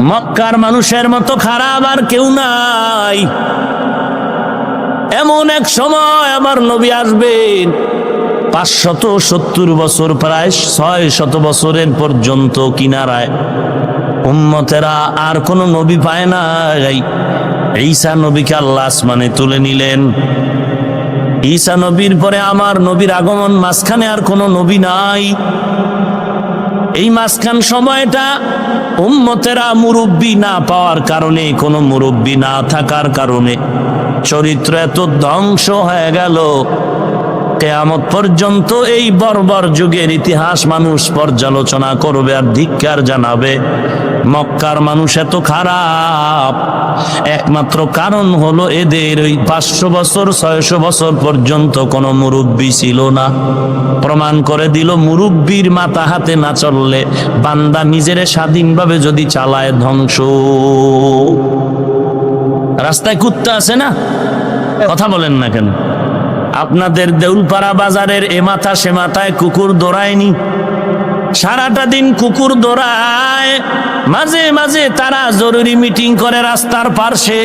মক্কার মানুষের মতো খারাপ আর কেউ নাই। এমন এক সময় আমার নবী আসবেন, 570 বছর, প্রায় 600 বছরের পর্যন্ত কিনারায় উম্মতেরা আর কোন নবী পায় নাই। ঈসা নবীকে আল্লাহ আসমানে তুলে নিলেন। ঈসা নবীর পরে আমার নবীর আগমন, মাঝখানে আর কোনো নবী নাই। এই মাঝখান সময়টা উম্মতেরা মুরব্বী না পাওয়ার কারণে, কোনো মুরব্বী না থাকার কারণে চরিত্র এত ধ্বংস হয়ে গেল। কিয়ামত পর্যন্ত এই বর্বর যুগের ইতিহাস মানুষ পর্যালোচনা করবে আর ধিক্কার জানাবে। মক্কার মানুষ এত খারাপ, একমাত্র কারণ হলো এদের ওই 500 বছর 600 বছর পর্যন্ত কোনো মুরব্বী ছিল না। প্রমাণ করে দিল মুরব্বীর মাথা হাতে না চললে বান্দা নিজের স্বাধীনভাবে যদি চালায় ধ্বংস। রাস্তায় কুত্তা আছে না, কথা বলেন না কেন? আপনাদের দেউলপাড়া বাজারের এ মাথা সে মাথায় কুকুর দৌড়ায়নি? সারাটা দিন কুকুর দৌড়ায়, মাঝে মাঝে তারা জরুরি মিটিং করে রাস্তার পাশে,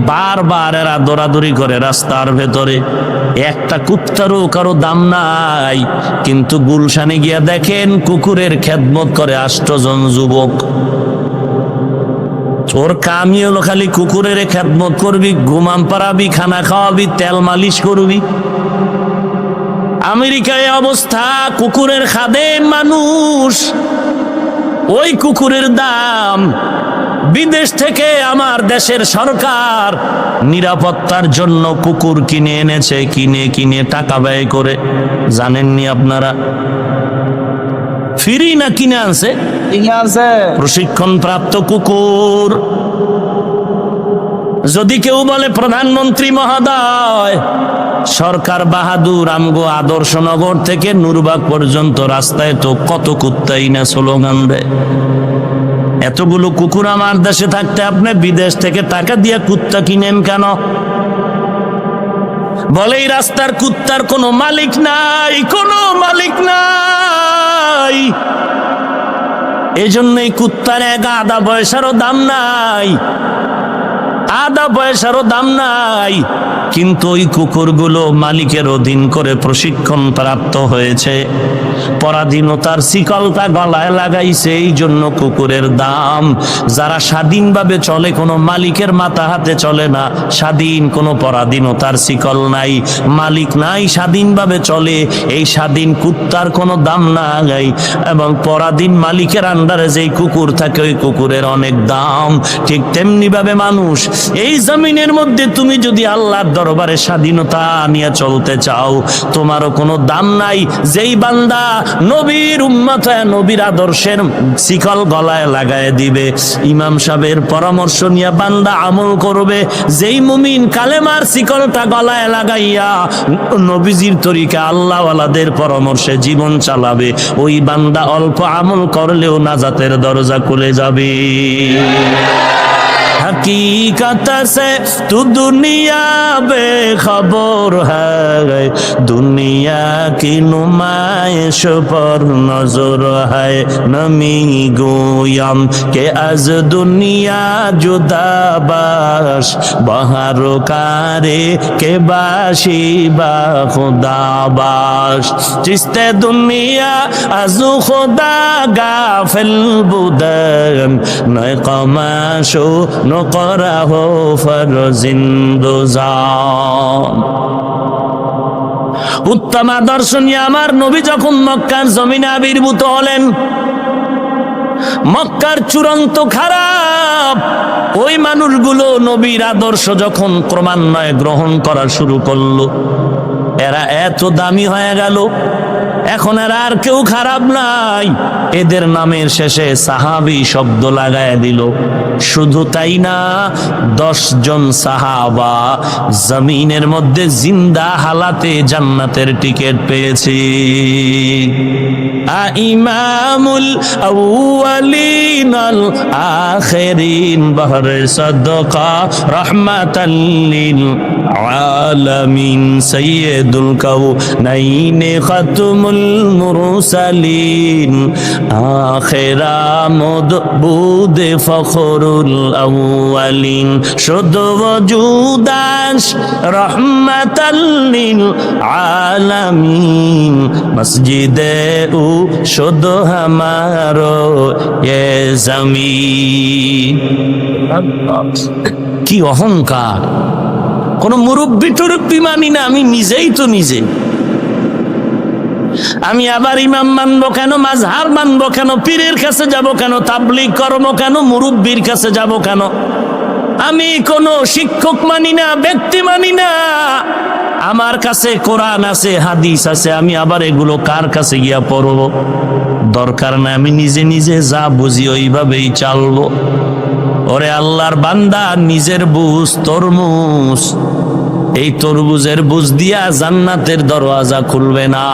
বারবার এরা দৌড়াদৌড়ি করে রাস্তার ভেতরে। একটা কুত্তারও কারো দাম নাই, কিন্তু গুলশানে গিয়া দেখেন কুকুরের খেদমত করে 8 জন যুবক। ওর কামই হলো খালি কুকুরের খেদমত করবি, ঘুমাম পারাবি, খানা খাওয়াবি, তেল মালিশ করবি। আমেরিকায় অবস্থা, কুকুরের খাদেম মানুষ, ওই কুকুরের দাম বিদেশ থেকে আমার দেশের সরকার নিরাপত্তার জন্য কুকুর কিনে এনেছে, কিনে টাকা ব্যয় করে। জানেননি আপনারা? ফ্রি না কিনে আনছে? প্রশিক্ষণ প্রাপ্ত কুকুর। যদি কেউ বলে প্রধানমন্ত্রী মহোদয়, সরকার বাহাদুর, আমগো আদর্শনগর থেকে নুরবাগ পর্যন্ত রাস্তায় তো কত কুত্তাই না স্লোগান দেয়। এতগুলো কুকুর আমার দেশে থাকতে আপনি বিদেশ থেকে টাকা দিয়ে কুত্তা কিনেন কেন? বলে এই রাস্তার কুত্তার কোনো মালিক নাই, কোনো মালিক নাই, এজন্যই কুত্তার এক আধা পয়সারও দাম নাই, আধা পয়সারও দাম নাই। কিন্তু ওই কুকুরগুলো মালিকের অধীন করে প্রশিক্ষণ প্রাপ্ত হয়েছে, পরাধীনতার শিকলটা গলায় লাগাইছে, এই জন্য কুকুরের দাম। যারা স্বাধীনভাবে চলে, কোনো মালিকের মাথা হাতে চলে না, স্বাধীন, কোনো পরাধীনতার শিকল নাই, মালিক নাই, স্বাধীনভাবে চলে, এই স্বাধীন কুত্তার কোনো দাম নাই। এবং পরাধীন মালিকের আন্ডারে যেই কুকুর থাকে, ওই কুকুরের অনেক দাম। ঠিক তেমনি ভাবে মানুষ, এই জমিনের মধ্যে তুমি যদি আল্লাহর দরবারে স্বাধীনতা নিয়ে চলতে চাও, তোমারও কোনো দাম নাই। যেই বান্দা নবীর উম্মত হয়ে নবীর আদর্শের শিকল গলায় লাগায় দিবে, ইমাম সাহেবের পরামর্শ নিয়ে বান্দা আমল করবে, যেই মুমিন কালেমার শিকলটা গলায় লাগাইয়া নবীজির তরিকা আল্লাহওয়ালাদের পরামর্শে জীবন চালাবে, ওই বান্দা অল্প আমল করলেও নাজাতের দরজা খুলে যাবে। हकीकत से तू दुनिया बेखबर है, दुनिया की नुमाइश पर नजर है, नमी गोयम के आज दुनिया जुदा बाश, बहार कारे के बाशी बा खुदा बाश, जिसते दुनिया आजू खुदा गाफिल बुदन नए कमाशो নকরা হো ফরজিন্দুজান। উত্তম আদর্শ নিয়ে আমার নবী যখন মক্কার জমিনে আবির্ভূত হলেন, মক্কার চূড়ান্ত খারাপ ওই মানুষগুলো নবীর আদর্শ যখন ক্রমান্বয়ে গ্রহণ করা শুরু করলো, এরা এত দামি হয়ে গেল, এখন এরা আর কেউ খারাপ নাই, এদের নামের শেষে সাহাবী শব্দ লাগায় দিল। শুধু তাই না, 10 জন সাহাবা জমিনের মধ্যে জিন্দা হালাতে জান্নাতের টিকিট পেয়েছে। ইমামুল আউয়ালিন আল আখিরিন বহরে সাদকা রাহমাতাল লিল আলামিন সাইয়্যিদুল কাউনাইন খাতুমুল মুরসালিন আখিরা মদবুদ ফখরুল আউয়ালিন শুধু ওজুদাস রহমাতাল লিল আলামিন মসজিদে ও শুধু হামারো এ জমিন। কি অহংকার! কোন মুরব্বি টুরব্বি মানি না, আমি নিজেই তো নিজে। আমি আবার ইমাম মানবো কেন, মাযহাব মানবো কেন, পীরের কাছে যাব কেন, তাবলীগ করবো কেন, মুরব্বির কাছে যাব কেন? আমি কোন শিক্ষক মানি না, ব্যক্তি মানি না। আমার কাছে কোরআন আছে, হাদিস আছে, আমি আবার এগুলো কার কাছে গিয়া পড়বো? দরকার না, আমি নিজে নিজে যা বুঝি ওইভাবেই চালবো। ওরে আল্লাহর বান্দা, নিজের বুঝ তরমুজ, এই তরমুজের বুঝ দিয়া জান্নাতের দরওয়াজা খুলবে না।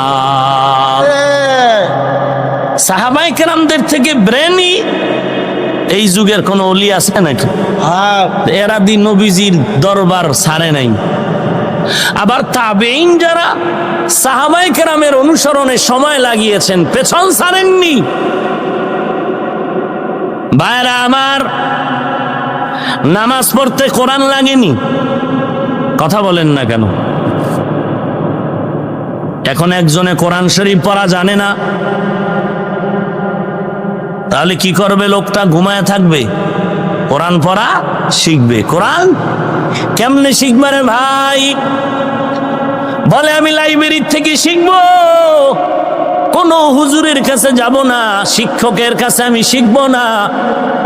সাহাবায়ে কেরামদের থেকে ব্রেনি এই যুগের কোন ওলি আছে নাকি? এরা দি নবীজির দরবার ছাড়ে নাই। আবার তাবেঈন যারা সাহাবায়ে কেরামের অনুসরণে সময় লাগিয়েছেন, পেছন ছাড়েননি। ভাইরা আমার, নামাজ পড়তে কোরআন লাগেনি? কথা বলেন না কেন? এখন একজনে কোরআন শরীফ পড়া জানে না, তাহলে কি করবে? লোকটা ঘুমায় থাকবে? কোরআন পড়া শিখবে। কোরআন কেমনে শিখবে রে ভাই? বলে আমি লাইব্রেরি থেকে শিখবো, কোন হুজুরের কাছে যাব না, শিক্ষকের কাছে আমি শিখবো না।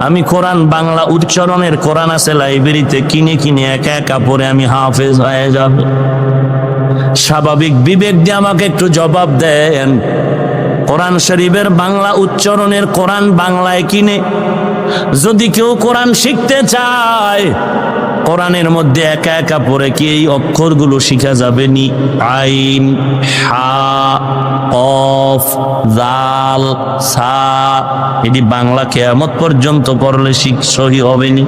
আমি কোরআন বাংলা উচ্চারণের কোরআন আছে লাইব্রেরিতে, কিনে কিনে একা একা পড়ে আমি হাফেজ হয়ে যাব। স্বাভাবিক বিবেক দিয়ে আমাকে একটু জবাব দেন, কোরআন শরীফের বাংলা উচ্চারণের কোরআন বাংলায় কিনে যদি কেউ কোরআন শিখতে চায়, কোরআনের মধ্যে একা একা পড়ে কি এই অক্ষরগুলো শিখা যাবে নি? আইন, হা, কফ, জাল, সা, এটি বাংলা কিয়ামত পর্যন্ত পড়লে সহি হবে নি?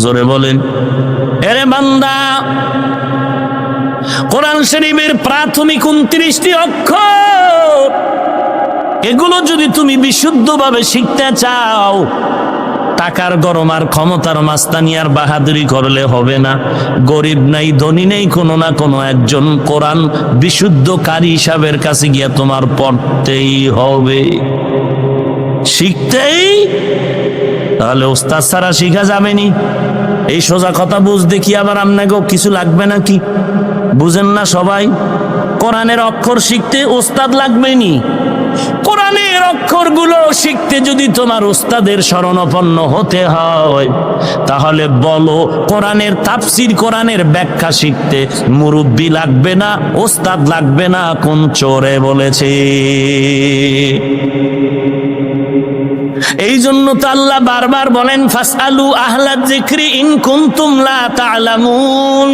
জোরে বলেন। এরে বান্দা, কোরআন শরীফের প্রাথমিক 29টি অক্ষর, এগুলো যদি তুমি বিশুদ্ধভাবে শিখতে চাও, টাকার গরম আর ক্ষমতার মাস্তানি আর বাহাদুরি করলে হবে না। গরিব নাই, ধনী নেই, কোনো না কোনো একজন কোরআন বিশুদ্ধ কারি হিসাবের কাছে গিয়া তোমার পড়তেই হবে, শিখতেই। তাহলে ওস্তাদ ছাড়া শিখা যাবে নি? এই সোজা কথা বুঝতে কি আবার আপনাকেও কিছু লাগবে নাকি? বুঝেন না সবাই? কোরআনের অক্ষর শিখতে ওস্তাদ লাগবে নি? কোরআনের অক্ষরগুলো শিখতে যদি তোমার ওস্তাদের শরণাপন্ন হতে হয়, তাহলে বলো কোরআনের তাফসীর, কোরআনের ব্যাখ্যা শিখতে মুরব্বি লাগবে না, ওস্তাদ লাগবে না? কোন চোরে বলেছে? এই জন্য তো আল্লাহ বারবার বলেন, ফাসআলু আহলা যিকরি ইন কুনতুম লা তা'লামুন।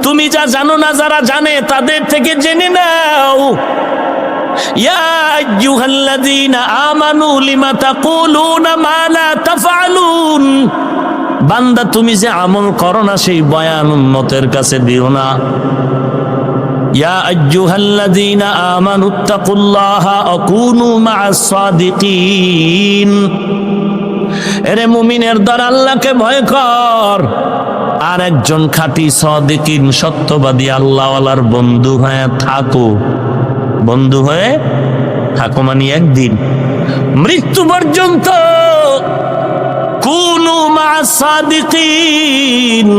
তুমি যা জানো না, যারা জানে তাদের থেকে জেনে নাও। ইয়া আইয়ুহাল্লাযীনা আমানু লিমা তাকুলুনা মা লা তাফআলুন। বান্দা, তুমি যে আমল করো না সেই বয়ান উম্মতের কাছে দিও না। ইয়া আইয়ুহাল্লাযীনা আমানুত্তাকুল্লাহা ওয়া কুনু মা'আস সাদিকিন। এরে মুমিনের দল, আল্লাহকে ভয় কর আর একজন খাঁটি সাদিকিন, সত্যবাদী আল্লাহওয়ালার বন্ধু হয়ে থাকো। বন্ধু হয়ে থাকো মানে একদিন মৃত্যু পর্যন্ত কুনু মা'আস সাদিকিন।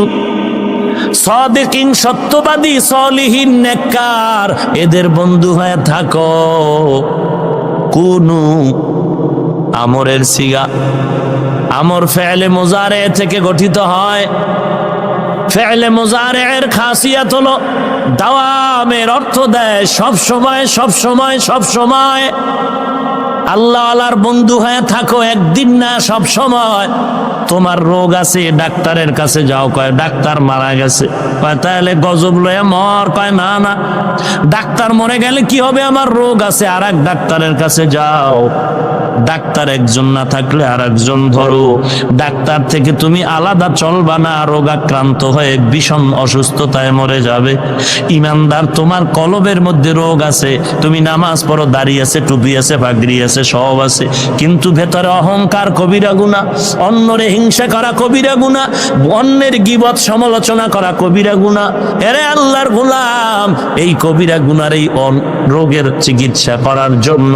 সাদিকিন সত্যবাদী, সলিহিন, নেককার, এদের বন্ধু হয়ে থাকো। কুনু আমরের সিগা, আমর ফেলে মুজারে থেকে গঠিত হয়। ফেলে মুজারের খাসিয়াত হলো দাওয়ামের অর্থ দেয়, সব সময় সব সময় সব সময়। আল্লাহ আল্লাহর বন্ধু হয়ে থাকো, একদিন না সব সময়। তোমার রোগ আছে, ডাক্তারের কাছে যাও, কয় ডাক্তার মারা গেছে, কয় তাহলে গজব লয়ে মর, কয় না না, ডাক্তার মরে গেলে কি হবে, আমার রোগ আছে, আর এক ডাক্তারের কাছে যাও। ডাক্তার একজন না থাকলে আর একজন ধরো। ডাক্তার থেকে তুমি আলাদা চলবা না, রোগাক্রান্ত হয়ে ভীষণ অসুস্থতায় মরে যাবে। ইমানদার, তোমার কলবের মধ্যে রোগ আছে, তুমি নামাজ পড়ো, দাড়ি আছে, টুপি আছে, পাগড়ি আছে, সব আছে, কিন্তু ভেতরে অহংকার কবিরা গুনাহ, অন্যরে হিংসা করা কবিরা গুনাহ, অন্যের গীবত সমালোচনা করা কবিরা গুনাহ। এরে আল্লাহর গোলাম, এই কবিরা গুনার এই রোগের চিকিৎসা করার জন্য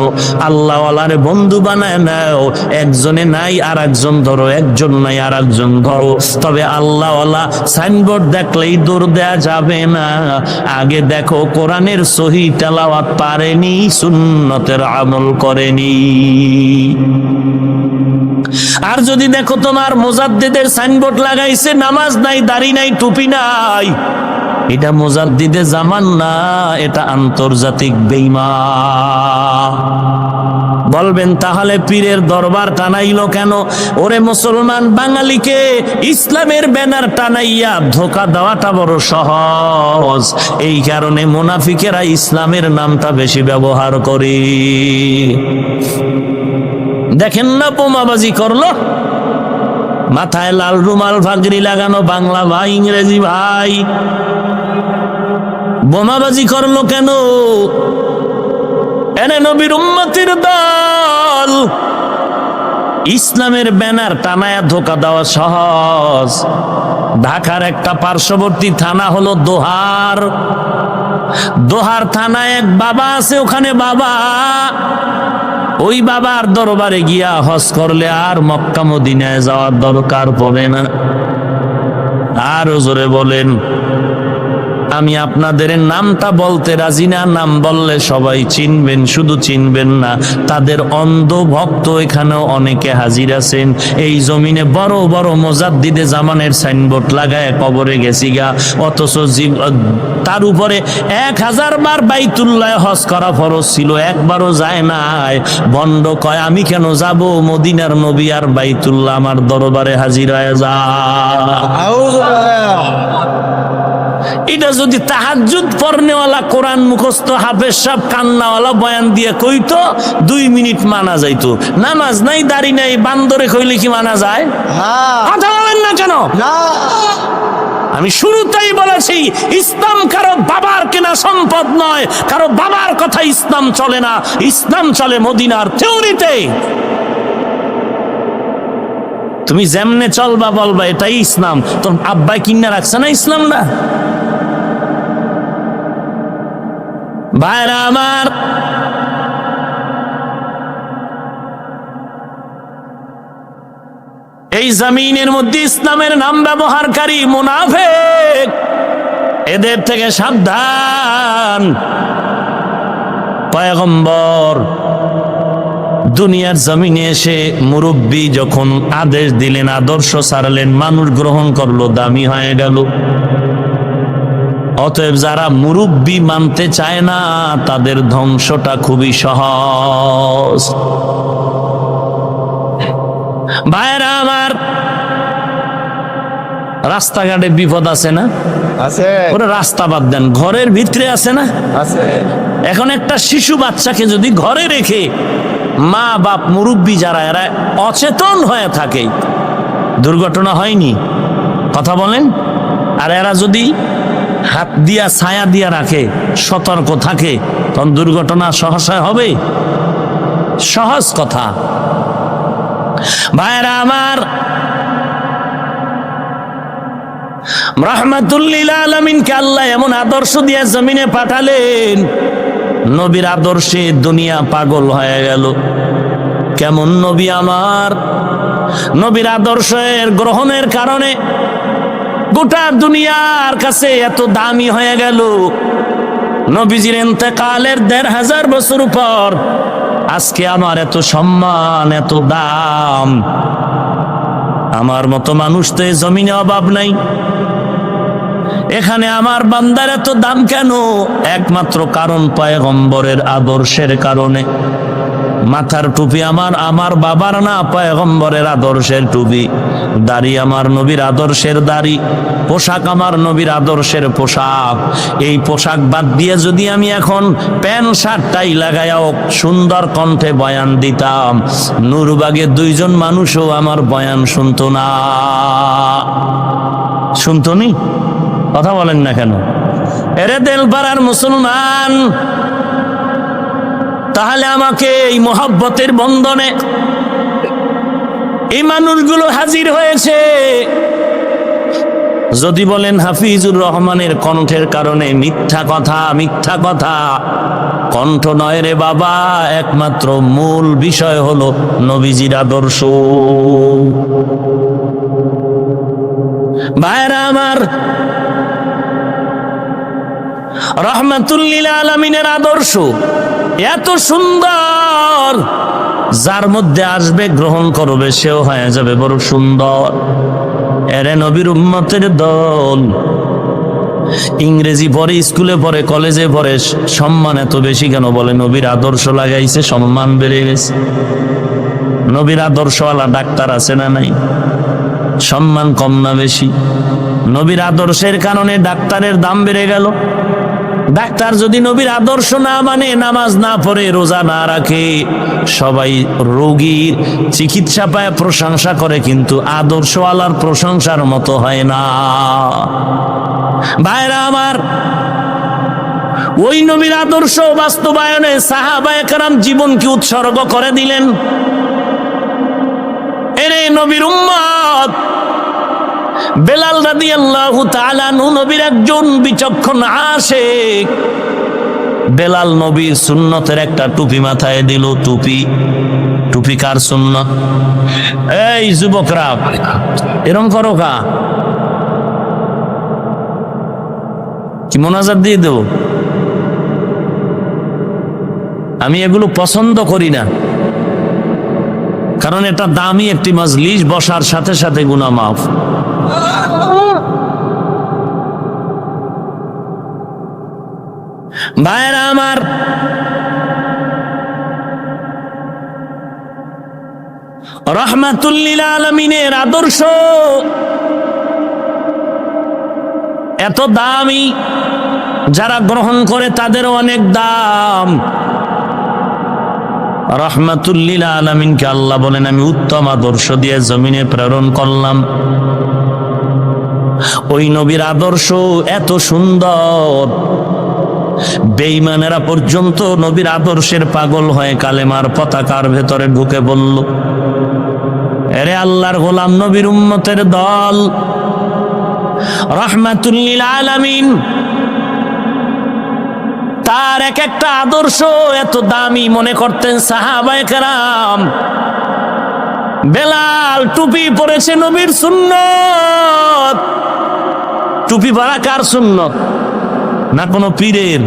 আল্লাহওয়ালারে বন্ধু বানায় নাও। একজনে নাই আর একজন ধরো, একজন নাই আর একজন ধরো। তবে আল্লাহওয়ালা সাইনবোর্ড দেখলেই দৌড় দেয়া যাবে না। আগে দেখো কোরআনের সহি তেলাওয়াত পারেনি, সুন্নতের আমল করেনি। আর যদি দেখো তোমার মুজাদ্দিদের সাইনবোর্ড লাগাইছে, নামাজ নাই, দাড়ি নাই, টুপি নাই, এটা মুজাদ্দিদে জামান না, এটা আন্তর্জাতিক বেঈমান। বলবেন তাহলে পীরের দরবার টানাইলো কেন? ওরে মুসলমান, বাঙালিকে ইসলামের ব্যানার টানাইয়া ধোকা দেওয়াটা বড় সহজ। এই কারণে মুনাফিকেরা ইসলামের নামটা বেশি ব্যবহার করে। দেখেন না বোমাবাজি করলো, মাথায় লাল রুমাল, পাগড়ি লাগানো, বাংলা ভাই ইংরেজি ভাই, বোমাবাজি করলো কেন? এনে নবীর উম্মতির দল, ইসলামের ব্যানার টানায়া ধোকা দেওয়া সহজ। ঢাকার একটা পার্শ্ববর্তী থানা হলো দোহার। দোহার থানায় এক বাবা আছে, ওখানে বাবা, ওই বাবার দরবারে গিয়া হজ করলে আর মক্কা মদিনায় যাওয়ার দরকার পড়ে না। আর জোরে বলেন, আমি আপনাদের নামটা বলতে রাজি না, নাম বললে সবাই চিনবেন, শুধু চিনবেন না, তাদের অন্ধ ভক্ত এখানেও অনেকে হাজির আছেন। এই জমিনে বড় বড় মুজাদ্দিদে জামানের সাইনবোর্ড লাগায় কবরে গেছি গা, অথচ তার উপরে 1000 বার বাইতুল্লাহ হজ করা ফরজ ছিল, একবারও যায় নাই। বন্ড কয় আমি কেন যাব, মদিনার নবী আর বাইতুল্লাহ আমার দরবারে হাজির হয়ে যায়। এটা যদি তাহাজ্জুদ পড়নেওয়ালা, কোরআন মুখস্থ হাফেজ সাহেব কান্নাওয়ালা বয়ান দিয়ে কইতো, 2 মিনিট মানা যাইতো। নামাজ নাই, দাড়ি নাই, বান্দরে কইলে কি মানা যায়? কথা বলেন না কেন? আমি শুরুতেই বলেছি, ইসলাম কারো বাবার কেনা সম্পদ নয়, কারো বাবার কথা ইসলাম চলে না, ইসলাম চলে মদিনার থিওরিতে। তুমি যেমনে চলবা বলবা এটাই ইসলাম, তোর আব্বাই কিনা রাখছে না ইসলাম না? ভাইরা আমার, এই জমিনের মধ্যে ইসলামের নাম ব্যবহারকারী মুনাফিক, এদের থেকে সাবধান। পয়গম্বর দুনিয়ার জমিনে এসে মুরব্বী যখন আদেশ দিলেন, আদর্শ ছাড়লেন, মানুষ গ্রহণ করলো, দামি হয়ে গেল। অতএব যারা মুরব্বী মানতে চায় না, তাদের ধ্বংসটা খুবই সহজ। ভাইরা আমার, রাস্তাঘাটে বিপদ আছে না? আছে। ওরা রাস্তা বাদ দেন, ঘরের ভিতরে আছে না? আছে। এখন একটা শিশু বাচ্চাকে যদি ঘরে রেখে মা বাপ মুরব্বী যারা, এরা অচেতন হয়ে থাকে, দুর্ঘটনা হয়নি? কথা বলেন। আর এরা যদি হাত দিয়া ছায়া দিয়া রাখে, সতর্ক থাকে, তখন দুর্ঘটনা সহসা হবে? সহজ কথা। ভাইরা আমার, রাহমাতুল লিল আলামিনকে আল্লাহ এমন আদর্শ দিয়ে জমিনে পাঠালেন, নবীর আদর্শে দুনিয়া পাগল হয়ে গেল। কেমন নবী আমার! নবীর আদর্শের গ্রহণের কারণে গোটা দুনিয়ার কাছে এত দামি হয়ে গেল। নবীজির ইন্তেকালের 1500 বছর পর আজকে আমার এত সম্মান, এত দাম। আমার মতো মানুষ তো এই জমিনে অভাব নাই। এখানে আমার বান্দার এত দাম কেন? একমাত্র কারণ পয়গম্বরের আদর্শের কারণে। মাথার টুপি আমার বাবার না, পয়গম্বরের আদর্শের টুপি। দাড়ি আমার নবীর আদর্শের দাড়ি। পোশাক আমার নবীর আদর্শের পোশাক। এই পোশাক বাদ দিয়ে যদি আমি এখন প্যান্ট শার্ট টাই লাগাইয়াও সুন্দর কণ্ঠে বয়ান দিতাম, নূরবাগে 2 জন মানুষও আমার বয়ান শুনতো না। শুনতো নি? কথা বলেন না কেন? এরে দেলপাড়ার মুসলমান, তাহলে আমাকে এই মোহাব্বতের বন্ধনে এই মানুষগুলো হাজির হয়েছে। যদি বলেন হাফিজুর রহমানের কণ্ঠের কারণে, মিথ্যা কথা, মিথ্যা কথা। কণ্ঠ নয় রে বাবা, একমাত্র মূল বিষয় হলো নবীজির আদর্শ। ভাইরা আমার, রহমাতুল লিল আলামিনের আদর্শ এত সুন্দর, যার মধ্যে আসবে গ্রহণ করবে সেও হয়ে যাবে বড় সুন্দর। এরে নবীর উম্মতের দল, ইংরেজি পড়ে, স্কুলে পড়ে, কলেজে পড়ে, সম্মান এত বেশি কেন? বলে নবীর আদর্শ লাগাইছে, সম্মান বেড়ে গেছে। নবীর আদর্শওয়ালা ডাক্তার আছে না নাই? সম্মান কম না বেশি? নবীর আদর্শের কারণে ডাক্তারের দাম বেড়ে গেল। ডাক্তার যদি নবীর আদর্শ না মানে, নামাজ না পড়ে, রোজা না রাখে, সবাই রোগীর চিকিৎসা পায় প্রশংসা করে, কিন্তু আদর্শওয়ালার প্রশংসার মতো হয় না। ভাইরা আমার, ওই নবীর আদর্শ বাস্তবায়নে সাহাবায়ে কেরাম জীবনকে উৎসর্গ করে দিলেন। এরে নবীর উম্মত, বেলাল রাদিয়াল্লাহু তাআলা নবীর একজন বিচক্ষণ আশিক। বেলাল নবীর সুন্নতের একটা টুপি মাথায় দিল। টুপি কার সুন্নত? এই যুবকরা, এরম করো কা? কি মোনাজাত দিয়ে দেব? আমি এগুলো পছন্দ করি না, কারণ এটা দামি একটি মজলিস, বসার সাথে সাথে গুনাহ মাফ। ভাইরা আমার, রহমাতুল লিল আলামিনের আদর্শ এত দামি, যারা গ্রহণ করে তাদের অনেক দাম। রহমাতুল লিল আলামিনকে আল্লাহ বলেন, আমি উত্তম আদর্শ দিয়ে জমিনে প্রেরণ করলাম। ওই নবীর আদর্শ এত সুন্দর, বেঈমানেরা পর্যন্ত নবীর আদর্শের পাগল হয়ে কালেমার পতাকার ভেতরে ঢুকে বলল। এরে আল্লাহর গোলাম, নবীর উম্মতের দল, রহমাতুল লিল আলামিন তার এক একটা আদর্শ এত দামি মনে করতেন সাহাবায়ে কেরাম। বেলাল টুপি পরেছে নবীর সুন্নত। টুপি পরা কার সুন্নত? না কোনো পীরের?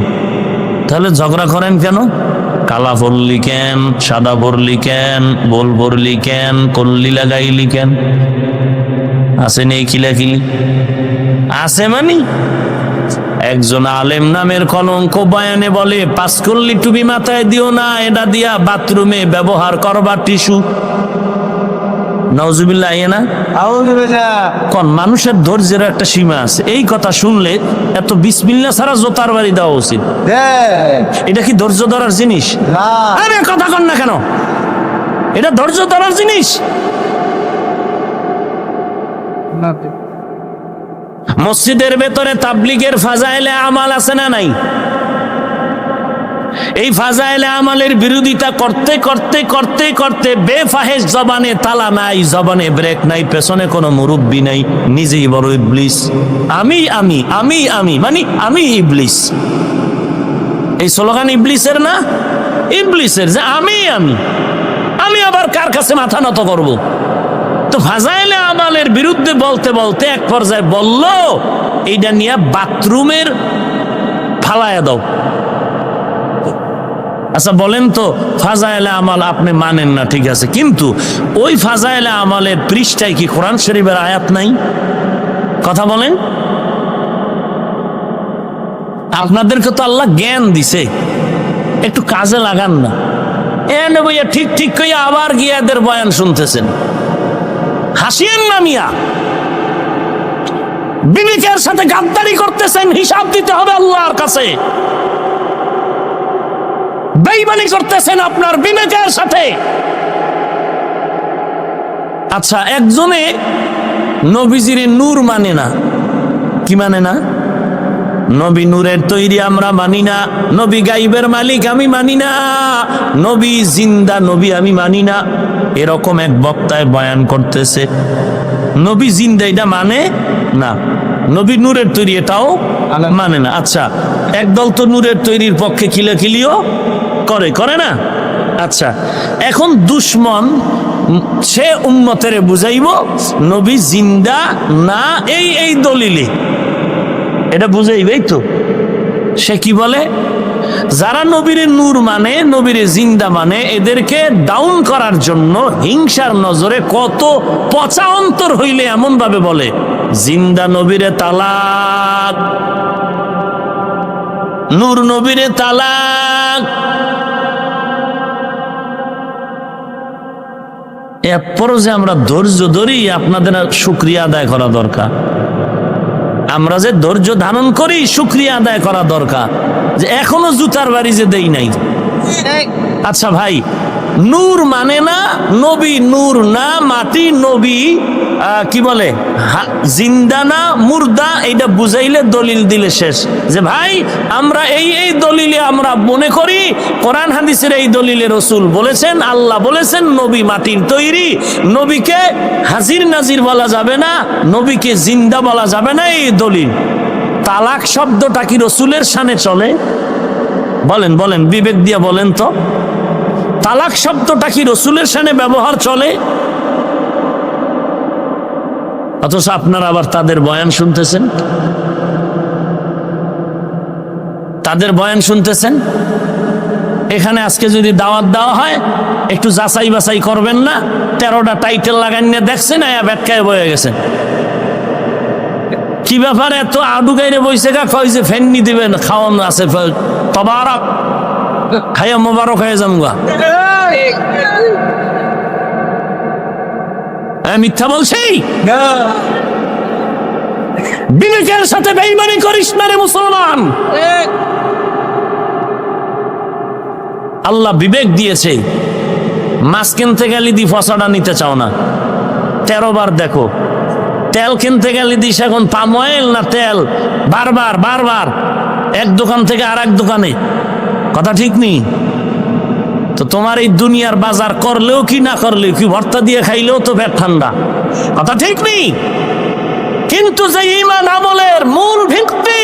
তাহলে ঝগড়া করেন কেন? কালা পরলি কেন, সাদা পরলি কেন, বোল পরলি কেন, কল্লি লাগাইলি কেন? আছে নেই খিলাখিলি? আছে মানে একজন আলেম নামের কলঙ্ক বয়ানে বলে, 5 কল্লি টুপি মাথায় দিও না, এটা দিয়া বাথরুমে ব্যবহার করবা টিস্যু। নাউজুবিল্লাহ। না কোন মানুষের ধৈর্যের একটা সীমা আছে। এই কথা শুনলে এত বিসমিল্লাহ ছাড়া জোতার বাড়ি দেওয়া উচিত। এটা কি ধৈর্য ধরার জিনিস? আরে কথা কন না কেন? এটা ধৈর্য ধরার জিনিস? মসজিদের ভেতরে তাবলীগের ফাজাইলে আমাল আছে না নাই? এই ফাজাইলে আমালের বিরোধিতা করতে করতে করতে করতে বেফাহেশ জবানে তালা নাই, জবানে ব্রেক নাই, পেছনে কোনো মুরব্বি নাই, নিজেই বড় ইবলিস। আমি আমি আমি আমি মানে আমি ইবলিস। এই স্লোগান ইবলিসের না? ইবলিসের, যে আমি আমি আমি আবার কার কাছে মাথা নত করব? তো ফাজাইলে আমালের বিরুদ্ধে বলতে বলতে এক পর্যায়ে বলল, এইটা নিয়ে বাথরুমের ফালায়া দাও। আচ্ছা বলেন তো, ফাজাইলে আমাল আপনি মানেন না, ঠিক আছে, কিন্তু ওই ফাজাইলে আমালের পৃষ্ঠায় কি কোরআন শরীফের আয়াত নাই? কথা বলেন। আপনাদেরকে তো আল্লাহ জ্ঞান দিছে, একটু কাজে লাগান না। এনে বইয়া ঠিক ঠিক কইয়া আবার গিয়া এদের বয়ান শুনতেছেন। হাসিয়েন না মিয়া, বিবেকের সাথে গাদ্দারি করতেছেন, হিসাব দিতে হবে আল্লাহর কাছে। বেঈমানি করতেছেন আপনার বিবেকের সাথে। আচ্ছা, একজনে নবীজির নূর মানে না। কি মানে না? নবী নূরের তৈরি আমরা মানি না, নবী গাইবের মালিক আমি মানি না, নবী জিন্দা নবী আমি মানি না। এরকম এক বক্তায় বয়ান করতেছে নবী জিন্দা এটা মানে না, নবী নূরের তৈরি এটাও মানে না। আচ্ছা, একদল তো নূরের তৈরির পক্ষে খিলাখিলিও করে না। আচ্ছা, এখন দুশ্মন সে উম্মতের বুঝাইব নবী জিন্দা না এই দলিলে, এটা বুঝাইবেই তো। সে কি বলে, যারা নবীরে নূর মানে, নবীরে জিন্দা মানে, এদেরকে ডাউন করার জন্য হিংসার নজরে কত পচা অন্তর হইলে এমন ভাবে বলে জিন্দা নবীরে তালাক, নূর নবীরে তালাক। এরপরও যে আমরা ধৈর্য ধরি, আপনাদের শুকরিয়া আদায় করা দরকার। আমরা যে ধৈর্য ধারণ করি, শুকরিয়া আদায় করা দরকার যে এখনো জুতার বাড়ি যে দেই নাই। আচ্ছা ভাই, নূর মানে না, নবী নূর না, মাটি নবী কি বলে জিন্দা না মুর্দা, এইটা বুঝাইলে দলিল দিলে শেষ। যে ভাই আমরা এই দলিলে আমরা মনে করি কোরআন হাদিসের এই দলিলে রসুল বলেছেন, আল্লাহ বলেছেন নবী মাটির তৈরি, নবীকে হাজির নাজির বলা যাবে না, নবীকে জিন্দা বলা যাবে না, এই দলিল। তালাক শব্দটা কি রসুলের শানে চলে? বলেন বলেন, বিবেক দিয়ে বলেন তো, তালাক শব্দটা কি রসুলের শানে ব্যবহার চলে? অথচ আপনারা আবার তাদের বয়ান শুনতেছেন, তাদের বয়ান শুনতেছেন। এখানে আজকে যদি দাওয়াত দেওয়া হয়, একটু যাচাই বাছাই করবেন না? 13টা টাইটেল লাগান নিয়ে দেখছেন, আয়া ব্যাটকায় বয়ে গেছেন। কি ব্যাপার এত আডু গাইরে বইছে গা? কয় যে ফেননি দিবেন, খাওয়ান আছে, তবারক খাইয়া মোবারক হয়ে যামগা। মিথ্যা বলছি? বিবেকের সাথে বেঈমানি করিস না রে মুসলমান। আল্লাহ বিবেক দিয়েছে, মাছ কিনতে গেলে দি ফসাটা নিতে চাও না, 13 বার দেখো। তেল কিনতে গেলে দিস এখন পাম অয়েল না তেল, বারবার এক দোকান থেকে আর এক দোকানে। কথা ঠিক নেই তো? তোমার এই দুনিয়ার বাজার করলেও কি না করলেও কি, ভর্তা দিয়ে খাইলেও তো পেট ঠান্ডা। কথা ঠিক নেই? কিন্তু যে ঈমান আমলের মূল ভিত্তি,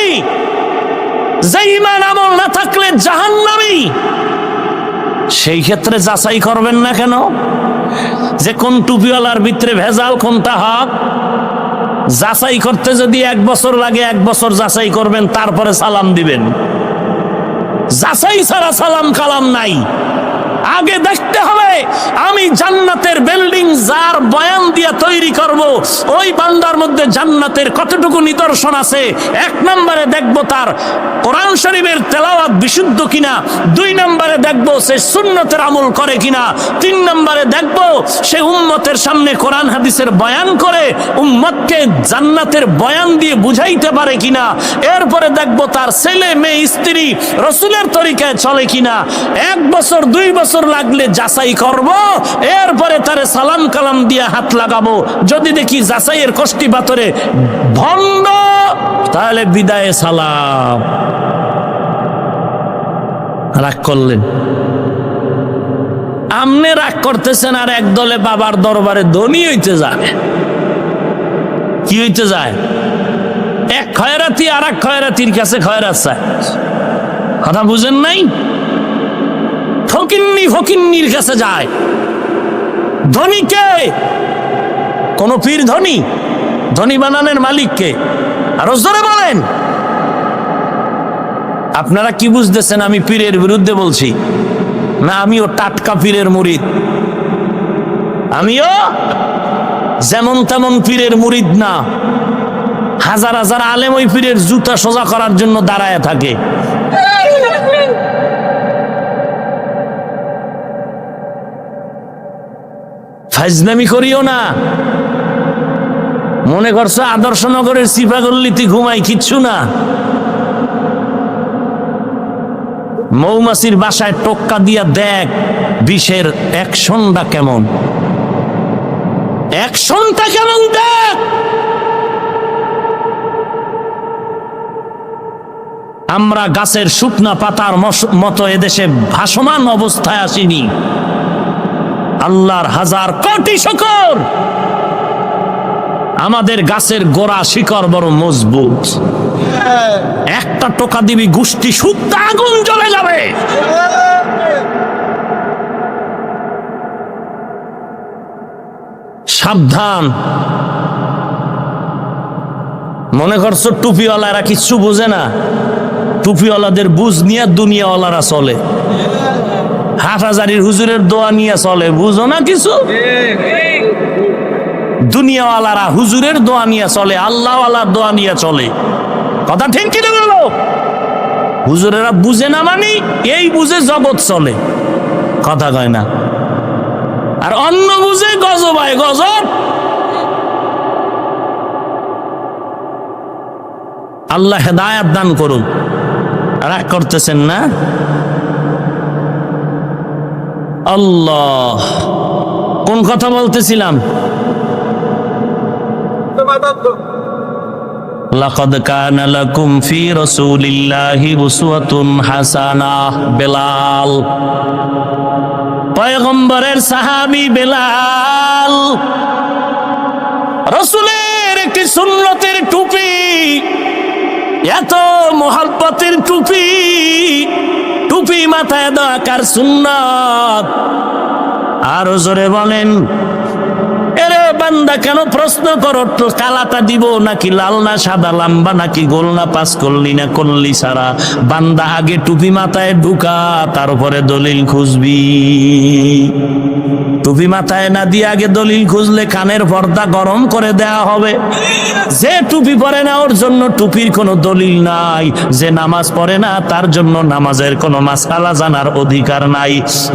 যে ঈমান আমল না থাকলে জাহান্নামী, সেই ক্ষেত্রে যাচাই করবেন না কেন যে কোন টুপিওয়ালার ভিতরে ভেজাল, কোনটা হক? যাচাই করতে যদি 1 বছর লাগে, 1 বছর যাচাই করবেন, তারপরে সালাম দিবেন। যাচাই ছাড়া সালাম কালাম নাই। আগে দেখতে হবে আমি জান্নাতের বিল্ডিং যার বয়ান দিয়ে তৈরি করব, ওই বান্দার মধ্যে জান্নাতের কতটুকু নিদর্শন আছে। 1 নম্বরে দেখবো তার কোরআন শরীফের তেলাওয়াত বিশুদ্ধ কিনা, 2 নম্বরে দেখবো সে সুন্নতের আমল করে কিনা, 3 নম্বরে দেখবো সে উম্মতের সামনে কোরআন হাদিসের বয়ান করে উম্মতকে জান্নাতের বয়ান দিয়ে বুঝাইতে পারে কিনা, এরপরে দেখবো তার ছেলে মেয়ে স্ত্রী রসুলের তরিকায় চলে কিনা। 1 বছর 2 বছর লাগলে যাচাই করব, এরপরে তারে সালাম কালাম দিয়ে হাত লাগাবো। যদি দেখি যাচাইয়ের কষ্টি পাথরে ভণ্ড, তাহলে বিদায়ে সালাম। রাগ করলেন, আমনে রাগ করতেছেন, আর একদলে বাবার দরবারে ধনী হইতে যায়। কি হইতে যায়? এক খয়রাতি আর এক খয়রাতির কাছে খয়রাত চায়। কথা বুঝেন নাই? ফকিন্নির কাছে যায়। ধনীকে কোন পীর ধনী? ধনী বানানোর মালিককে। আরো জোরে বলেন। আপনারা কি বুঝতেছেন আমি পীরের বিরুদ্ধে বলছি? না, আমিও টাটকা পীরের মুরিদ। আমিও যেমন তেমন পীরের মুরিদ না। হাজার হাজার আলেম ওই পীরের জুতা সোজা করার জন্য দাঁড়ায় থাকে। ফাজলামি করিও না। মনে করছো আদর্শনগরের সিপাগল্লিতে ঘুমাই, কিচ্ছু না। মৌমাছির বাসায় টোক্কা দিয়া দেখ বিষের অ্যাকশনটা কেমন, অ্যাকশনটা কেমন দেখ। আমরা গাছের শুকনা পাতার মতো এদেশে ভাসমান অবস্থায় আসিনি। আল্লাহর হাজার কোটি শুকর, আমাদের গাছের গোড়া শিকড় বড় মজবুত। একটা টোকা দিবি গুষ্টি শুদ্ধ আগুন জ্বলে যাবে। সাবধান। মনে করছো টুপিওয়ালারা কিচ্ছু বুঝে না? টুপিওয়ালাদের বুঝ নিয়ে দুনিয়াওয়ালারা চলে। হাটহাজারীর হুজুরের দোয়া নিয়ে চলে, বুঝো না কিছু? দুনিয়াওয়ালারা হুজুরের দোয়া নিয়ে চলে, আল্লাহওয়ালার দোয়া নিয়ে চলে। কথা ঠিক কিনা বলো? হুজুরেরা বুঝে না মানে এই বুঝে জগৎ চলে, কথা কয় না। আর অন্য বুঝে গজব হয়, গজব। আল্লাহ হেদায়াত দান করুন। রাগ করতেছেন না? আল্লাহ, কোন কথা বলতেছিলাম? লাকাদ কানা লাকুম ফি রাসূলিল্লাহি উসওয়াতুন হাসানাহ। বেলাল, পয়গম্বরের সাহাবী বেলাল, রাসূলের একটি সুন্নতের টুপি, এত মোহাব্বতের টুপি, টুপি মাথায় দেওয়া কার সুন্নাত। আরো জোরে বলেন। এরে বান্দা, কেন প্রশ্ন করো তো কালাটা দিব নাকি লাল না সাদা, লম্বা নাকি গোল না পাস করলি না করলি সারা? বান্দা আগে টুপি মাথায় ঢুকা, তারপরে দলিল খুঁজবি। টুপি মাথায় না দিয়ে আগে দলিল খুঁজলে কানের পর্দা গরম করে দেয়া হবে। যে টুপি পরে না ওর জন্য টুপির কোনো দলিল নাই, যে নামাজ পড়ে না তার জন্য নামাজের কোনো মাসআলা জানার অধিকার নাই।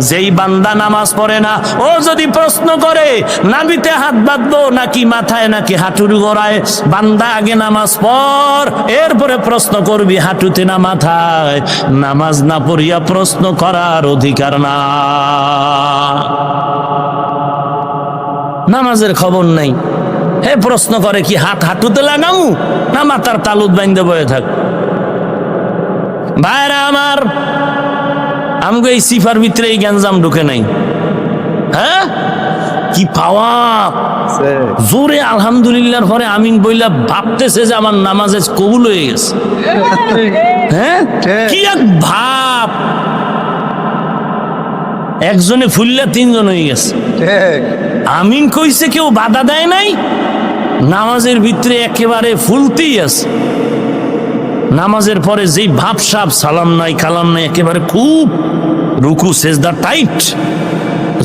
যেই বান্দা নামাজ পড়ে না ও যদি প্রশ্ন করে নাভিতে হাত বাঁধবো নাকি মাথায় নাকি হাঁটুর গোড়ায়, বান্দা আগে নামাজ পড়, এরপরে প্রশ্ন করবি হাঁটুতে না মাথায়। নামাজ না পড়িয়া প্রশ্ন করার অধিকার না। নামাজের খবর নাই, হে প্রশ্ন করে কি হাত হাঁটুতে লাগামু না মাথার তালুত বাইন্দে বয়ে থাক? ভাইরা আমার, আমগো এই সিফার ভিতরে এই গ্যাঞ্জাম ঢুকে নাই। হ্যাঁ, কি পাওয়া জোরে আলহামদুলিল্লাহর পরে আমিন বইলা ভাবতেছে যে আমার নামাজে কবুল হয়ে গেছে। হ্যাঁ, কি এক ভাব, একজনে ফুললে তিনজন হয়ে গেছে। আমিন কইছে, কেউ বাধা দেয় নাই, নামাজের ভিতরে একেবারে ফুলতেই আছে। নামাজের পরে যেই ভাবসাব, সালাম নাই কালাম নাই, একেবারে খুব রুকু সেজদা টাইট,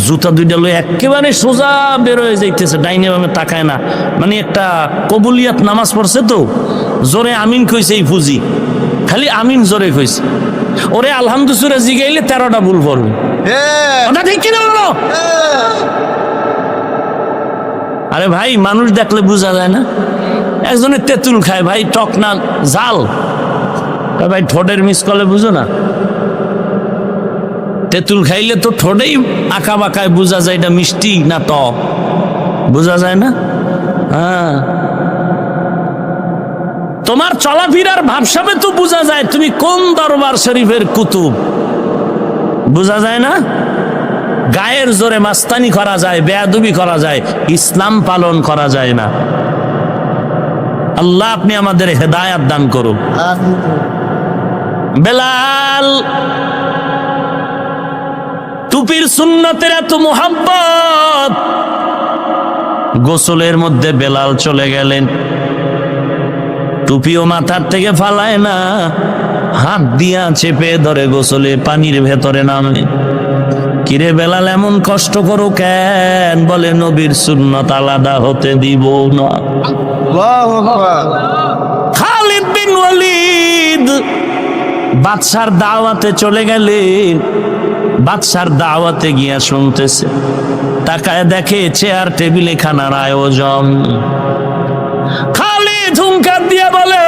জুতা দুইটা লয়ে একেবারে সোজা বের হয়ে যাইতেছে, ডাইনে বামে তাকায় না। মানে একটা কবুলিয়াত নামাজ পড়ছে তো, জোরে আমিন কইছে এই ফুজি, খালি আমিন জোরে কইছে। ওরে আলহামদুলিল্লাহ জিগাইলে 13টা ভুল পড়বে। ওটা ঠিক কিনা বলো? আরে ভাই, মানুষ দেখলে বোঝা যায় না? একজনের তেঁতুল খায় ভাই, টক না জাল, ভাই ঠোঁটের মিস করলে বুঝো না? তেঁতুল খাইলে তো ঠোঁটেই আঁকা বাঁকায় বোঝা যায় এটা মিষ্টি না টক, বোঝা যায় না? হ্যাঁ, তোমার চলাফেরার ভাবসাবে তো বোঝা যায় তুমি কোন দরবার শরীফের কুতুব, বোঝা যায় না? গায়ের জোরে মাস্তানি করা যায়, বেয়াদবি করা যায়, ইসলাম পালন করা যায় না। আল্লাহ আপনি আমাদের হেদায়াত দান করুন। বেলাল, টুপির সুন্নতের এত মুহাব্বত, গোসলের মধ্যে বেলাল চলে গেলেন, টুপিও মাথার থেকে ফালায় না, হাত দিয়া চেপে ধরে গোসলে পানির ভেতরে নামে। কিরে বেলাল, এমন কষ্ট করো কেন? বলে নবীর সুন্নত আলাদা হতে দিব না। খালিদ বিন ওয়ালিদ বাদশার দাওয়াতে চলে গেলেন, বাদশার দাওয়াতে গিয়া শুনতেছে, তাকায় দেখে চেয়ার টেবিলে খানার আয়োজন। খালিদ হুঙ্কার দিয়ে বলে,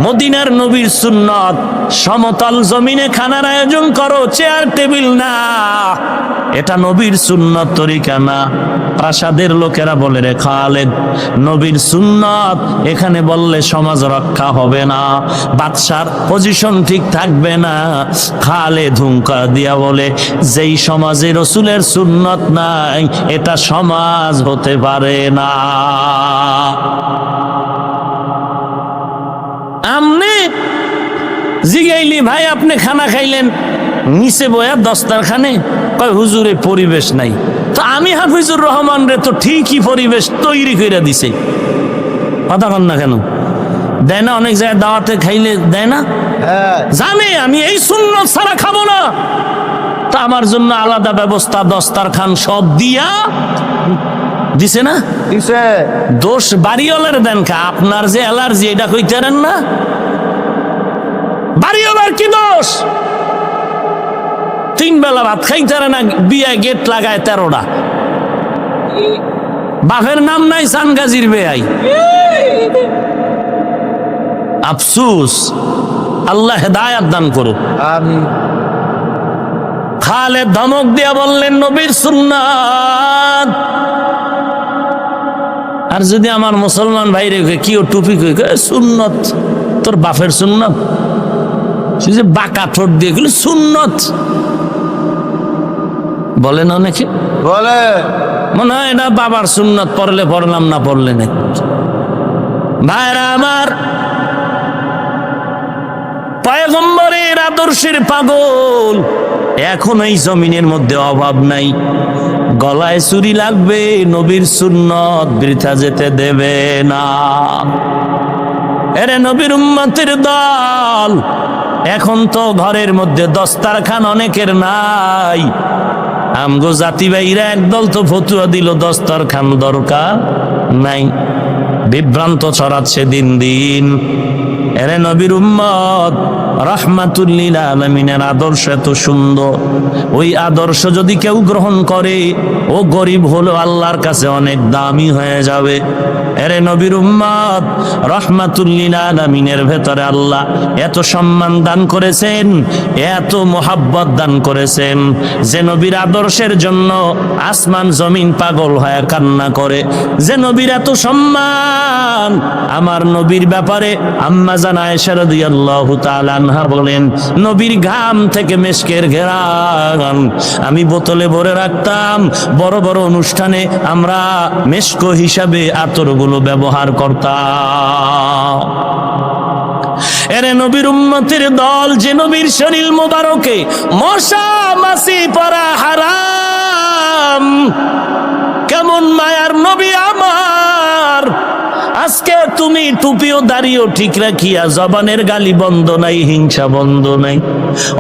মদিনার নবীর সুন্নত, সমতল জমিনে খানার আয়োজন করো, চেয়ার টেবিল না, এটা নবীর সুন্নত তরিকা না। প্রাসাদের লোকেরা বলে, রে খালেদ, নবীর সুন্নত এখানে বললে সমাজ রক্ষা হবে না, বাদশার পজিশন ঠিক থাকবে না। খালেদ হুঙ্কার দিয়া বলে, যেই সমাজে রসুলের সুন্নত নাই এটা সমাজ হতে পারে না। আমনে জিগাইলি, ভাই আপনি খানা খাইলেন নিচে বয়া দস্তারখানে? কয় হুজুরে পরিবেশ নাই। তো আমি হাফিজুর রহমান রে তো ঠিকই পরিবেশ তৈরি করে দিছে। কথা কন না কেন? দেয় না অনেক জায়গায় দাওয়াতে খাইলে দেয় না? জানে আমি এই সুন্নত ছাড়া খাবো না, তা আমার জন্য আলাদা ব্যবস্থা, দস্তারখান সব দিয়া দিছে না? দিছে। দোষ বাড়িওয়ালার দেন কা, আপনার যে অ্যালার্জি এটা কইতেন না? বাড়িওয়ালার কি দোষ? 3 বেলা ভাত খাইতে না, বিয়ে গেট লাগায় 13টা। বাপের নাম নাই, সানগাজির বেয়াই। আফসুস, আল্লাহ হেদায়াত দান করুক। আমিন। খালেদ ধমক দিয়া বললেন, নবীর সুন্নাত। আর যদি আমার মুসলমান ভাইরে কি ও টুপি কই, সুন্নত তোর বাপের সুন্নত, সে যে বাঁকা ঠোঁট দিয়ে গেল সুন্নত বলে না অনেকে, বলে মনে হয় এটা বাবার সুন্নত, পড়লে পড়লাম না পড়লে না। ভাইরা আমার, পয়গম্বরের আদর্শের পাগল এখন এই জমিনের মধ্যে অভাব নাই। গলায় চুরি লাগবে, নবীর সুন্নত বৃথা যেতে দেবে না। এরে নবীর উম্মতের দল, এখন তো ঘরের মধ্যে দস্তারখান অনেকের নাই। আমগো জাতি ভাইরা একদল তো ফতুয়া দিল দস্তারখান দরকার নাই, বিভ্রান্ত ছড়াচ্ছে দিন দিন। এরে নবীর উম্মত, রাহমাতুল লিল আলামিনের আদর্শ এত সুন্দর, ওই আদর্শ যদি কেউ গ্রহণ করে ও গরিব হলো আল্লাহর কাছে অনেক দামি হয়ে যাবে। এরে নবীর উম্মত, রাহমাতুল লিল আলামিনের ভেতরে আল্লাহ এত সম্মান দান করেছেন, এত মোহাব্বত দান করেছেন যে নবীর আদর্শের জন্য আসমান জমিন পাগল হয়ে কান্না করে। যে নবীর এত সম্মান, আমার নবীর ব্যাপারে আম্মা জান আয়েশা রাদিয়াল্লাহু তাআলা আনহা বলেন, নবীর ঘাম থেকে মেশকের ঘেরান আমি বোতলে ভরে রাখতাম। বড় বড় অনুষ্ঠানে আমরা মেশক হিসাবে আতরগুলো ব্যবহার করতাম। এরে নবীর উম্মতের দল, যে নবীর শরীর মোবারকে মশা মাছি পরা হারাম, কেমন মায়ার নবী আমার। আজকে তুমি টুপিও দাড়িও ঠিক রাখিয়া জবানের গালি বন্ধ নাই, হিংসা বন্ধ নাই,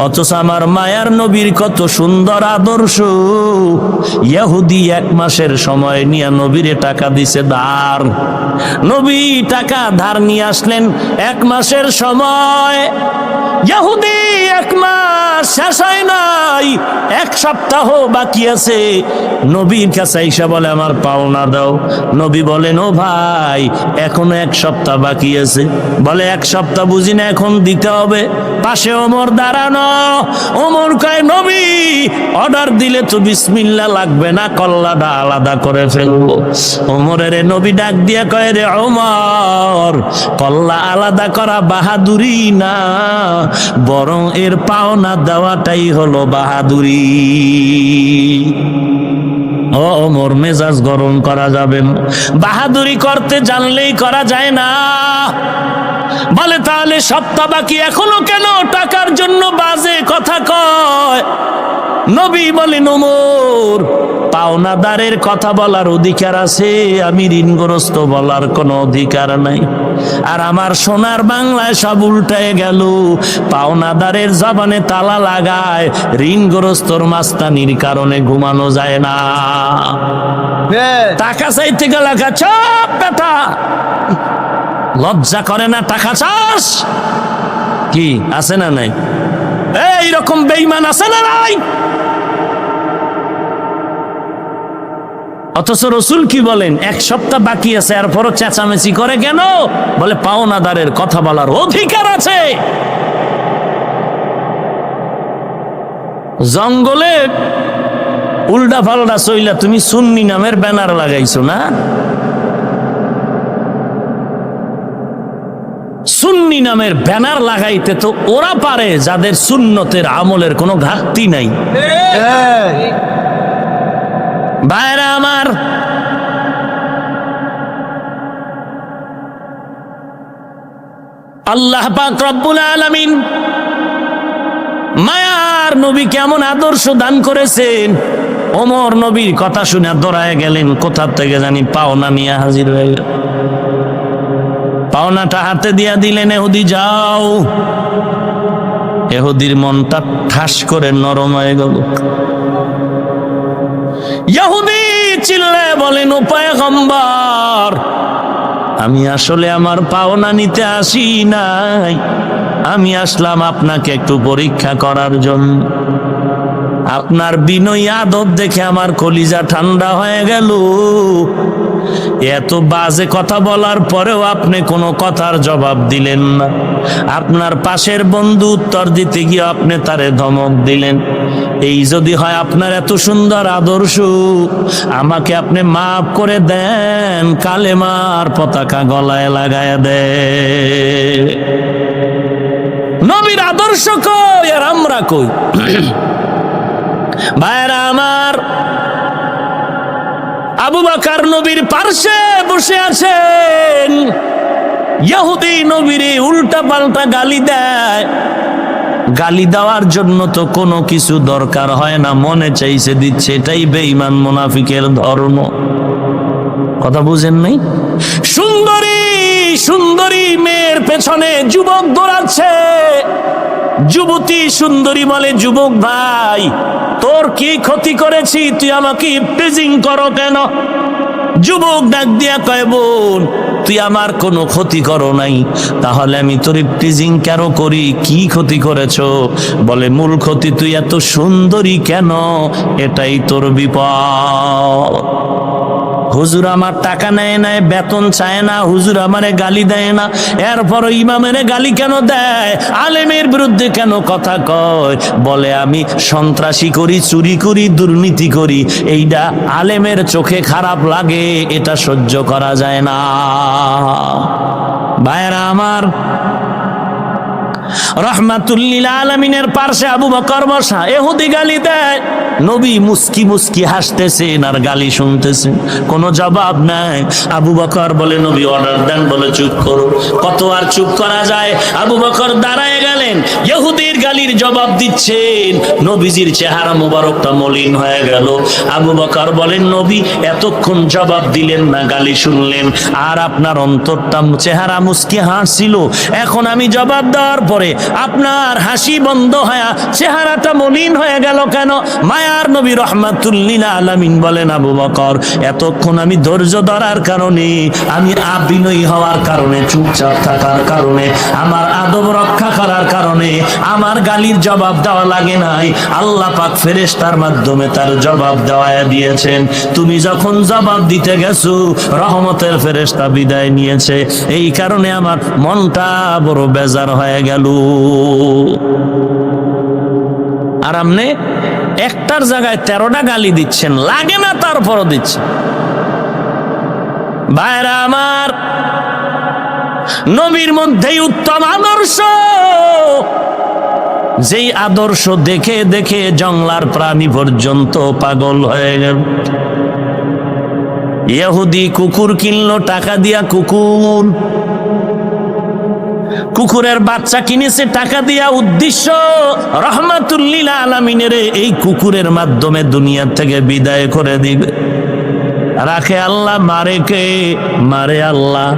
অথচ আমার মায়ার নবীর কত সুন্দর আদর্শ। ইহুদি 1 মাসের সময় নিয়ে নবীরে টাকা দিছে ধার। নবী টাকা ধার নিয়ে আসলেন 1 মাসের সময়। ইহুদি 1 মাস শেষ হয় নাই, 1 সপ্তাহ বাকি আছে। নবীর কাছে আইসা বলে, আমার পাওনা দাও। নবী বলেন, ও ভাই এখনো 1 সপ্তাহ বাকি আছে। বলে, 1 সপ্তাহ বুঝি না, এখন দিতে হবে। পাশে ওমর দাঁড়ানো। ওমর কয়, নবী অর্ডার দিলে তো বিসমিল্লাহ লাগবে না, কল্লাটা আলাদা করে ফেলবো। ওমরের নবী ডাক দিয়া কয়, রে ওমর, কল্লা আলাদা করা বাহাদুরি না, বরং এর পাওনা দেওয়াটাই হলো বাহাদুরি। ও ওমর, মেজাজ গরম করা যাবে না, বাহাদুরি করতে জানলেই করা যায় না। বলে, তাহলে সপ্তাহ বাকি এখনো কেন টাকার জন্য বাজে কথা কয়? নবী বলেন, ওমর, পাওনাদারের কথা বলার অধিকার আছে, আমি ঋণগ্রস্ত বলার কোনো অধিকার নাই। আর আমার সোনার বাংলায় সব উল্টায় গেল, পাওনাদারের জবানে তালা লাগায়, ঋণগ্রস্তর মাস্তানির কারণে ঘুমানো যায় না। টাকা চাইতে গেলে চপ বেটা, লজ্জা করে না? টাকা চাস কি আছে না নাই? এইরকম বেঈমান আছে না নাই? অথচ রসুল কি বলেন, এক সপ্তাহ বাকি আছে, এরপরও চেঁচামেচি করে কেন? বলে পাওনাদারের কথা বলার অধিকার আছে। জঙ্গলে উল্টা পাল্টা চইলা তুমি সুন্নি নামের ব্যানার লাগাইছো না? সুন্নি নামের ব্যানার লাগাইতে তো ওরা পারে যাদের সুন্নতের আমলের কোনো ঘাটতি নাই। ভাইরা আমার, আল্লাহ পাক রব্বুল আলামিন মায়ার নবী কেমন আদর্শ দান করেছেন। ওমর নবীর কথা শুনে দৌড়ায় গেলেন, কোথা থেকে জানি পাওনা নিয়ে হাজির হয়ে গেল। পাওনাটা হাতে দিয়া দিলেন, এহুদি যাও। এহুদির মনটা ঠাস করে নরম হয়ে গেল। ইহুদি চিল্লায় বলেন, ও পয়গম্বর, আমি আসলে আমার পাওনা নিতে আসি নাই, আমি আসলাম আপনাকে একটু পরীক্ষা করার জন্য। আপনার বিনয়ী আদব দেখে আমার কলিজা ঠান্ডা হয়ে গেল। এত বাজে কথা বলার পরেও আপনি কোনো কথার জবাব দিলেন না। আপনার পাশের বন্ধু উত্তর দিতে গিয়ে আপনি তারে ধমক দিলেন। এই যদি হয় আপনার এত সুন্দর আদর্শ, আমাকে আপনি মাফ করে দেন, কালেমার পতাকা গলায় লাগায় দেন। নবীর আদর্শ কই আর আমরা কই? ভাইরা আমার, আবু বকর নবীর পার্শ্বে বসে আছেন। ইহুদি নবীরে উল্টা পাল্টা গালি দেয়। গালি দেওয়ার জন্য তো কোনো কিছু দরকার হয় না, মনে চাইছে দিচ্ছে। এটাই বেঈমান মুনাফিকের ধর্ম। কথা বুঝেন নাই? সুন্দরী সুন্দরী মেয়ের পেছনে যুবক দৌড়াচ্ছে। যুবতী সুন্দরী বলে, যুবক ভাই, তোর কি ক্ষতি করেছি, তুই আমাকে ইফটিজিং করো কেন? যুবক ডাক দিয়া কয়, বোন, তুই আমার কোনো ক্ষতি করো নাই, তাহলে আমি তোর ইফটিজিং কেন করি? কি ক্ষতি করেছো? বলে, মূল ক্ষতি তুই এত সুন্দরী কেন, এটাই তোর বিপদ। হুজুর আমার টাকা নেয় নাই, বেতন চায় না, হুজুর আমারে গালি দেয় না, এরপর ইমামের গালি কেন দেয়, আলেমের বিরুদ্ধে কেন কথা কয়? বলে, আমি সন্ত্রাসী করি, চুরি করি, দুর্নীতি করি, এইটা আলেমের চোখে খারাপ লাগে, এটা সহ্য করা যায় না। ভাইরা আমার, রহমাতুল্লিল আলামিনের পার্শ্বে আবু বকর বসা। এহুদি গালি দেয়, নবী মুস্কি মুস্কি হাসতেছেন আর গালি শুনতেছেন, কোনো জবাব নাই। আবু বকর বলে, নবী অর্ডার দেন। বলে, চুপ করো। কত আর চুপ করা যায়? আবু বকর দাঁড়ায় গেলেন, ইহুদির গালির জবাব দিচ্ছেন। নবীজির চেহারা মুবারকটা মলিন হয়ে গেল। আবু বকর বলেন, নবী এতক্ষণ জবাব দিলেন না, গালি শুনলেন, আর আপনার অন্তরটা চেহারা মুস্কি হাসছিল, এখন আমি জবাব দেওয়ার পরে আপনার হাসি বন্ধ হয়ে চেহারাটা মলিন হয়ে গেল কেন? মায়ার নবী রহমাতুল্লিল আলামিন বলেন, আবু বকর, এতক্ষণ আমি ধৈর্য ধরার কারণে, আমি বিনয়ী হওয়ার কারণে, চুপচাপ থাকার কারণে, আমার আদব রক্ষা করার কারণে আমার গালির জবাব দেওয়া লাগে নাই। আল্লাহ পাক ফেরেশতার মাধ্যমে তার জবাব দেওয়া দিয়েছেন। তুমি যখন জবাব দিতে গেছো, রহমতের ফেরেশতা বিদায় নিয়েছে, এই কারণে আমার মনটা বড় বেজার হয়ে গেল। আর আপনি একটার জায়গায় 13টা গালি দিচ্ছেন, লাগে না, তারপরও দিচ্ছেন। ভাইরা আমার, নবীর মধ্যেই উত্তম আদর্শ, যেই আদর্শ দেখে দেখে জংলার প্রাণী পর্যন্ত পাগল হয়ে গেল। ইহুদি কুকুর কিনলো টাকা দিয়া, কুকুরের বাচ্চা কিনেছে টাকা দিয়া, উদ্দেশ্য রহমাতুল্লিল আলামিনের এই কুকুরের মাধ্যমে দুনিয়া থেকে বিদায় করে দিবে। রাখে আল্লাহ, মারে কে? মারে আল্লাহ।